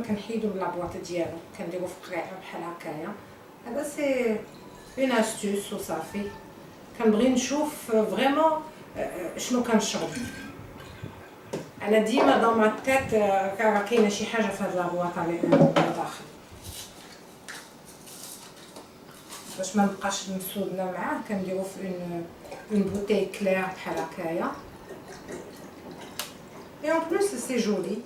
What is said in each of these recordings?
كنحيدو من لابواط ديالو كنديرو في قريعه بحال هكايا. هذا سي اون استوس وصافي. كنبغي نشوف فريمون شنو كنشرب. انا ديما دون ما تيت راه كاينه شي حاجه في هاد لابواط اللي داخل باش ما نبقاش مسودنا معاه. كنديرو في اون بوتاي كلير بحال هكايا. اي اون بلوس سي جولي.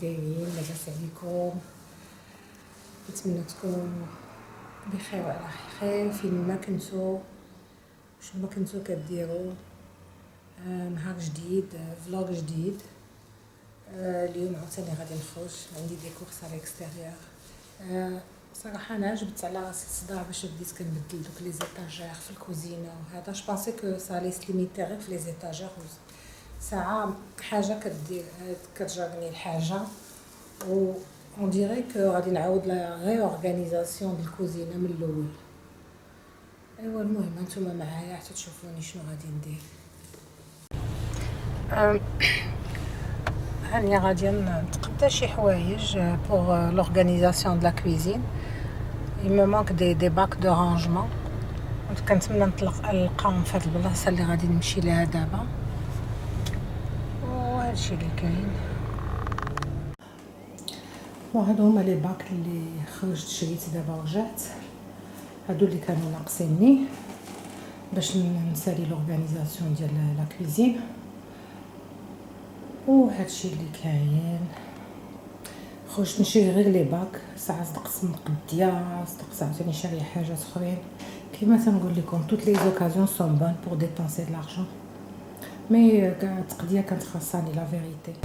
دايرين لاباس عليكم؟ نتمنى تكونوا بخير وعلى خير فين ما كنتو شنو ما كنتو كديروا. نهار جديد، فلوغ جديد. اليوم عاوتاني غادي نخرج، عندي دي كورس على الاكستيريور. صراحه انا جبت على راسي الصداع باش بديت كنبدل دوك لي زيتاجير في الكوزينه وهذا. جو بونسي كو سا لي ليميتي غير في لي زيتاجير. ساعه حاجه كدير كتجرني الحاجه و اون ديري كو غادي نعاود لا غي اورغانيزاسيون ديال الكوزينه من الاول. ايوا المهم نتوما معايا حتى تشوفوني شنو غادي ندير. هاني غادي نتقدا شي حوايج بور لورغانيزاسيون د لا كويزين. il me manque des bacs de rangement. كنتمنى نلقاهم في هاد البلاصه اللي غادي نمشي لها دابا. وهادشي اللي كاين. وهادو هما لي باك اللي خرجت شريت دابا ورجعت. هادو اللي كانوا ناقصيني باش نسالي لورغانيزاسيون ديال لا كويزين. وهادشي اللي كاين. خرجت نشري غير لي باك. ساعه صدقت مقديه، صدقت عاوتاني شاريه حاجات اخرين. كيما تنقول لكم toutes les occasions sont bonnes pour dépenser de l'argent. مي التقديه كانت خاصاني لا فيريتي.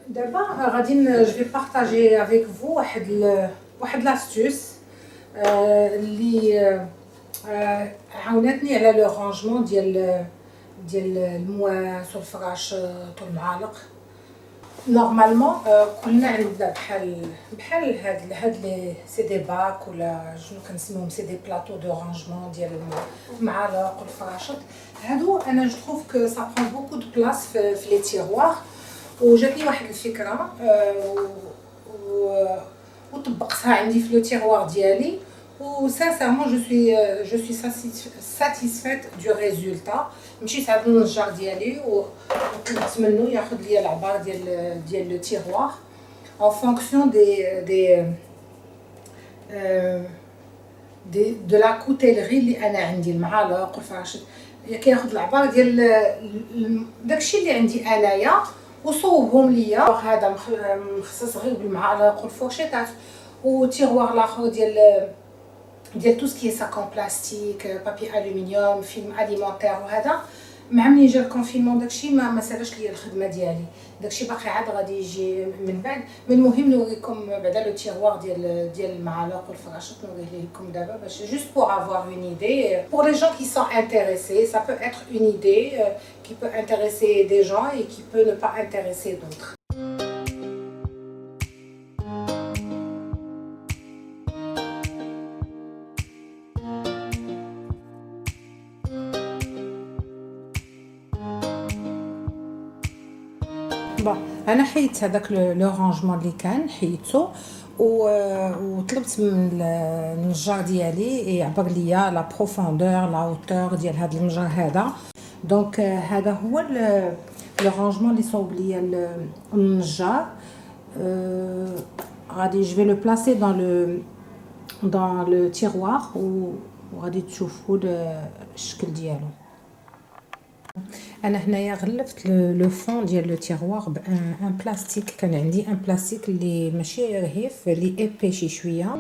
دابا غادي جو في بارطاجي افيك فو واحد لاستوس اللي عاونتني على لو رانجمون ديال المواس والفراش طول المعالق. نورمالمون كلنا عندنا بحال هاد لي سي دي باك ولا شنو كنسميهم سي دي بلاطو دو رانجمون ديال المعالق والفراشات. هادو انا جو تروف كو سا برون بوكو دو بلاص في لي تيروار. وجاتني واحد الفكره وطبقتها عندي في لو تيروار ديالي. و سانسيرمون جو سوي ساتيسفيت دو ريزولتا. مشيت عند النجار ديالي وطلبت منه ياخذ لي العبار ديال لو تيروار en fonction de la coutellerie اللي انا عندي المعالق والفراشات. كياخذ العبار ديال داكشي اللي عندي انايا وصوبهم ليا. هذا مخصص غير بالمعالق والفورشيطات. وتيغوار الاخر ديال تو سكي ساكون بلاستيك، بابي الومنيوم، فيلم اليمونتير. وهذا مع ملي جا الكونفينمون داكشي ما سالاش ليا الخدمه ديالي، داكشي باقي عاد غادي يجي من بعد. من المهم نوريكم بعدا لو تيغوار ديال المعالق والفراشات، نوريه لكم دابا باش juste pour avoir une idée pour les gens qui sont intéressés. Ça peut être une idée qui peut intéresser des gens et qui peut ne pas intéresser d'autres. بون انا حيدت هذاك لو رانجمون اللي كان حيدته وطلبت من النجار ديالي يعبر ليا لا بروفوندور لا هوتور ديال هذا المنجر هذا. دونك هذا هو لو رانجمون اللي صوب ليا النجار. غادي جو في لو بلاسي dans le tiroir وغادي تشوفوا الشكل ديالو. انا هنايا غلفت لو فون ديال لو تيغوار بان بلاستيك. كان عندي ان بلاستيك اللي ماشي رهيف، اللي ايبي شي شويه.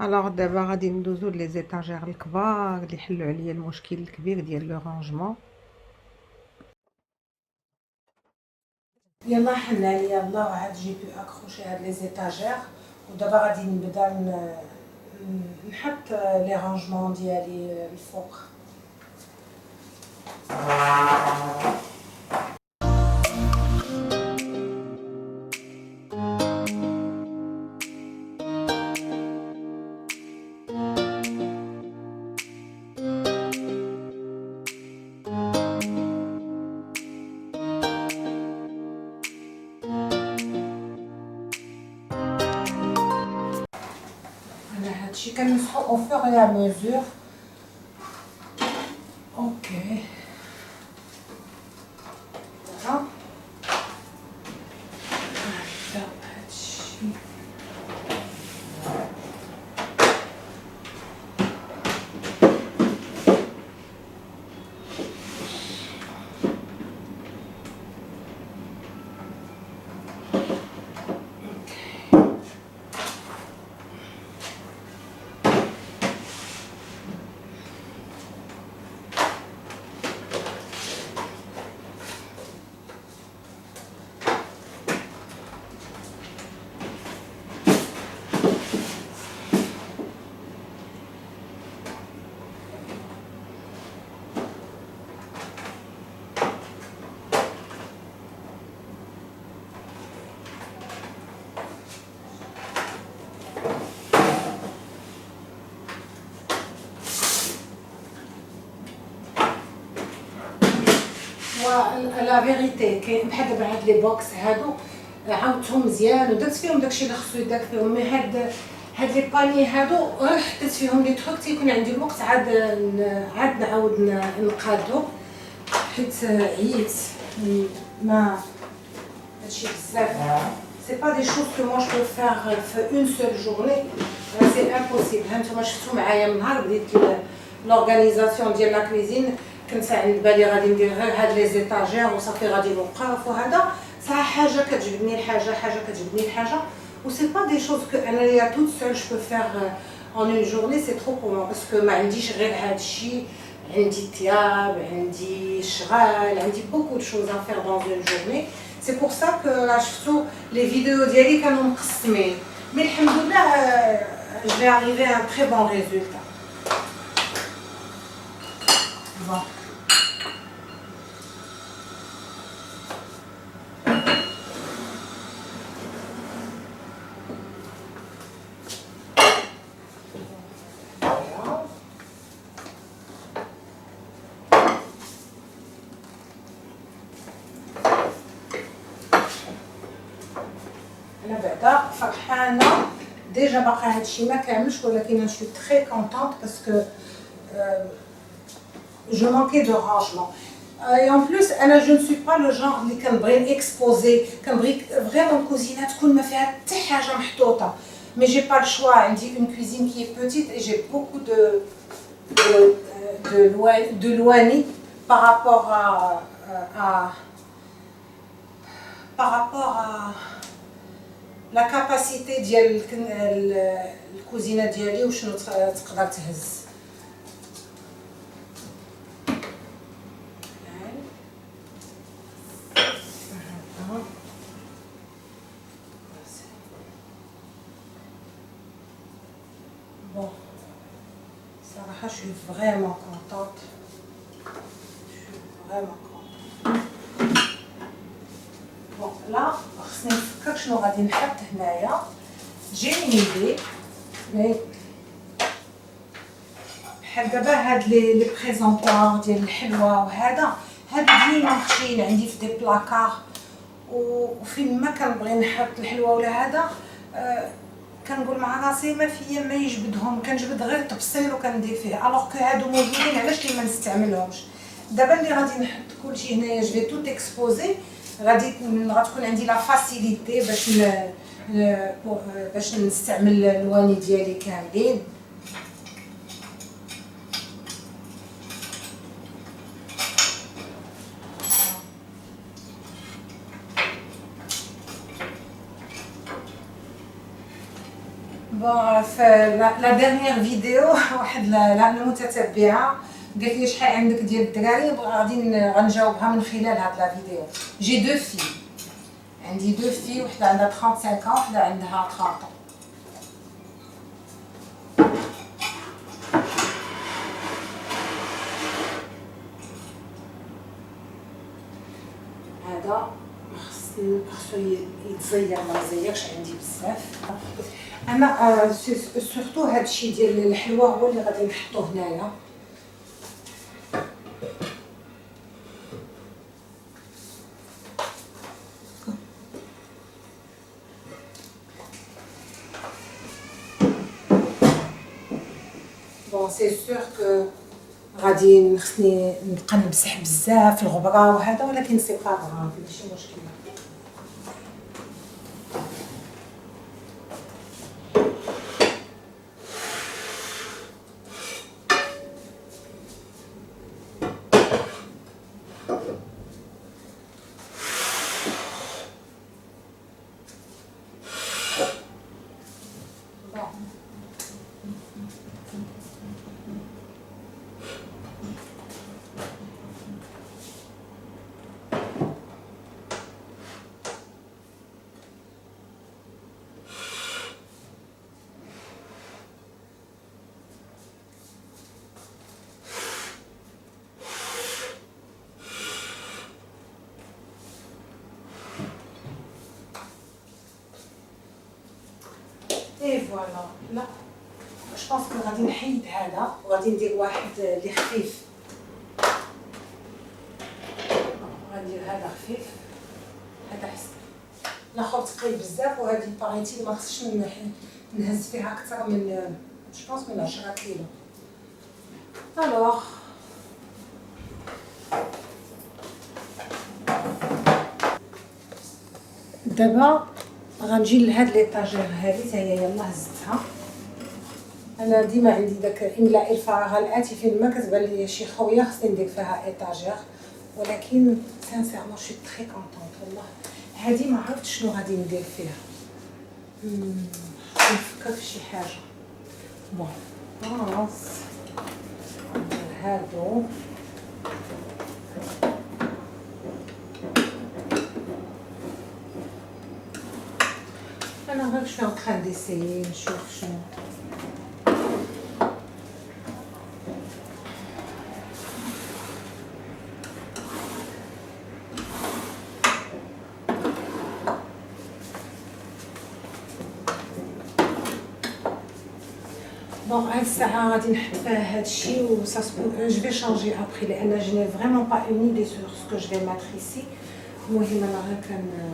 الوغ دابا غادي ندوزو لي زيتاجير الكبار اللي حلوا عليا المشكل الكبير ديال لو رانجمون. يلا حل عليا الله وعاد جيتو اكروشي هاد لي زيتاجير. ودابا غادي نبدا نحط لي رانجمون ديالي الفوق. هادشي كنمسحو او فور اي ا ميزور. اوكي دابا نبداو بهادشي. لا فيريتي كاين بحال دابا هاد لي بوكس هادو عاودتهم مزيان ودرت فيهم داكشي اللي خصو يدار فيهم، مي هاد لي باني هادو غير حطيت فيهم لي تروك تيكون عندي الوقت عاد نعاود نقادو حيت عييت ما هادشي بزاف. سي با دي شوز كو موا جو بو فيغ في اون سول جورني، سي امبوسيبل. ها نتوما شفتو معايا من نهار بديت لورغانيزاسيون ديال لا كويزين، كنت عند بالي غادي ندير غير هاد لي زيتاجير وصافي غادي نوقف وهذا. صراحه حاجه كتجبدني الحاجه، حاجه كتجبدني الحاجه، و سي با دي شوز كو انايا توت سول جو بو فيغ اون اون جورني، سي ترو بور موا باسكو ما عنديش غير هادشي، عندي طياب، عندي شغال، عندي بوكو دو شوز ا فيغ دون اون جورني. سي بور سا كو لا شفتو لي فيديو ديالي كانوا مقسمين، مي الحمد لله جو في اريفي ان تري بون ريزولتا. بون انا بعدا فرحانه ديجا باقا هادشي ما كاملش، ولكن انا شو تري كونطونط باسكو جو مانكي دو رانجمون. Et en plus انا جو نسوي با لو جونغ اللي كنبغي اكسبوزي، كنبغي فريمون الكوزينه تكون ما فيها حتى حاجه محطوطه. Mais j'ai pas le choix, عندي une cuisine qui est petite et j'ai beaucoup de loignées par rapport à la capacité ديال الكوزينه ديالي وشنو تقدر تهز. Bon, صراحة je suis vraiment contente. Je suis vraiment contente. Bon, là, خصني نفكر شنو غادي نحط هنايا. جي une idée, mais بحال دابا هاد لي بريزونطوار ديال الحلوى وهذا، هادو ديما مخشيين عندي في دي بلاكار، وفين ما كنبغي نحط الحلوى ولا هذا كنقول مع راسي ما فيا ما يجبدهم، كنجبد غير طبسيل وكندير فيه، الوغ كو هادو موجودين علاش لي ما نستعملهمش. دابا اللي غادي نحط كلشي هنايا جو في توت اكسبوزي، غتكون عندي لا فاسيليتي باش نستعمل الواني ديالي كاملين. بون في لا ديرنيير فيديو واحد المتتبعه قالت لي شحال عندك ديال الدراري، غنجاوبها من خلال هاد لا فيديو. جي دو في، عندي دو في، وحده عندها 35 وحده عندها 30. هذا خصو يتزير، ما يزيرش عندي بزاف. انا سورتو هادشي ديال الحلوى هو اللي غادي نحطو هنايا. بون سي سور كو غادي خصني نبقى نمسح بزاف في الغبره وهذا، ولكن سي با غراف، ماشي مشكل. اي فوالا. لا جو بونس كو غادي نحيد هذا وغادي ندير واحد اللي خفيف. غندير هذا خفيف، هذا حسن. الاخر ثقيل بزاف، وهذه باغيتي ما خصش نهز فيها اكثر من جو من 10 كيلو. الوغ دابا غنجي لهاد ليطاجير هذه حتى هي يلاه هزتها. انا ديما عندي داك املاء الفراغ الاتي فين ما كتبان لي شي خويه خصني ندير فيها ايطاجير، ولكن سانسيرمون شي تري كونطونط والله. هذه ما عرفتش شنو غادي ندير فيها، نفكر في شي حاجه. بون خلاص هادو انا غير شويه نبقى ديسيي نشوف شنو. بون هاد الساعه غادي نحط فيها هادشي و سا جو في شانجي ابري لان جو ني فريمون با اون ايدي سور سكو جو في ماتر ايسي. المهم انا غير كنبقى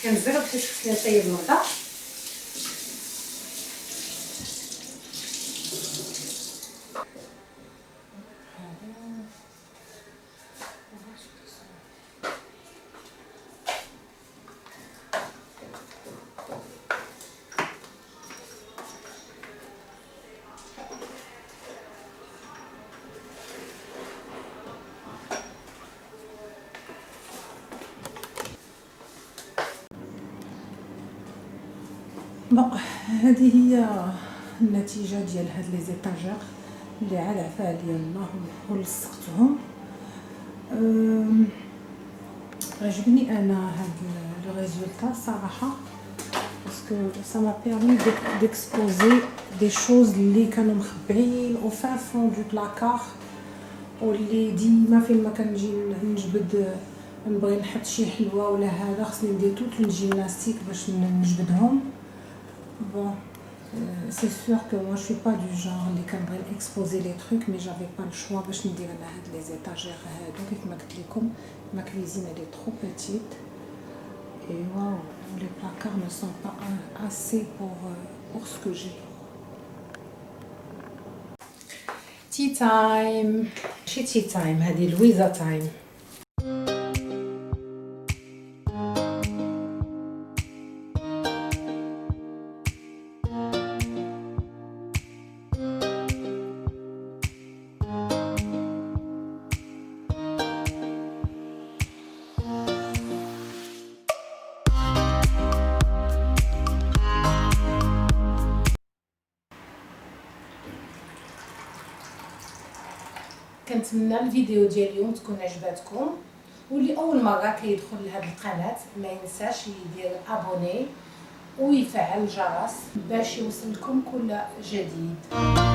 كنزرب حيت خصني نطيب الغدا. بون هذه هي النتيجه ديال هاد لي زيطاجير اللي عاد عفا عليا الله ولصقتهم. عجبني انا هاد لو ريزولطا صراحه باسكو سا ما بيرمي ديكسبوزي دي شوز اللي كانوا مخبعين او فان فون دو بلاكار، واللي ديما فين ما كنجي نجبد نبغي نحط شي حلوه ولا هذا خصني ندير توت الجيمناستيك باش نجبدهم. Bon, c'est sûr que moi je suis pas du genre اللي كنبغي exposer les trucs, mais j'avais pas le choix باش ندير انا هاد لي زيتاجير هادو. كيف ما قلت لكم ما cuisine elle est trop petite et waouh, les placards ne sont pas assez pour ce que j'ai. Tea time. ماشي tea time، هذه لويزا تايم. كنتمنى الفيديو ديال اليوم تكون عجباتكم، واللي اول مره كيدخل لهاد القناه ما ينساش يدير ابوني ويفعل الجرس باش يوصلكم كل جديد.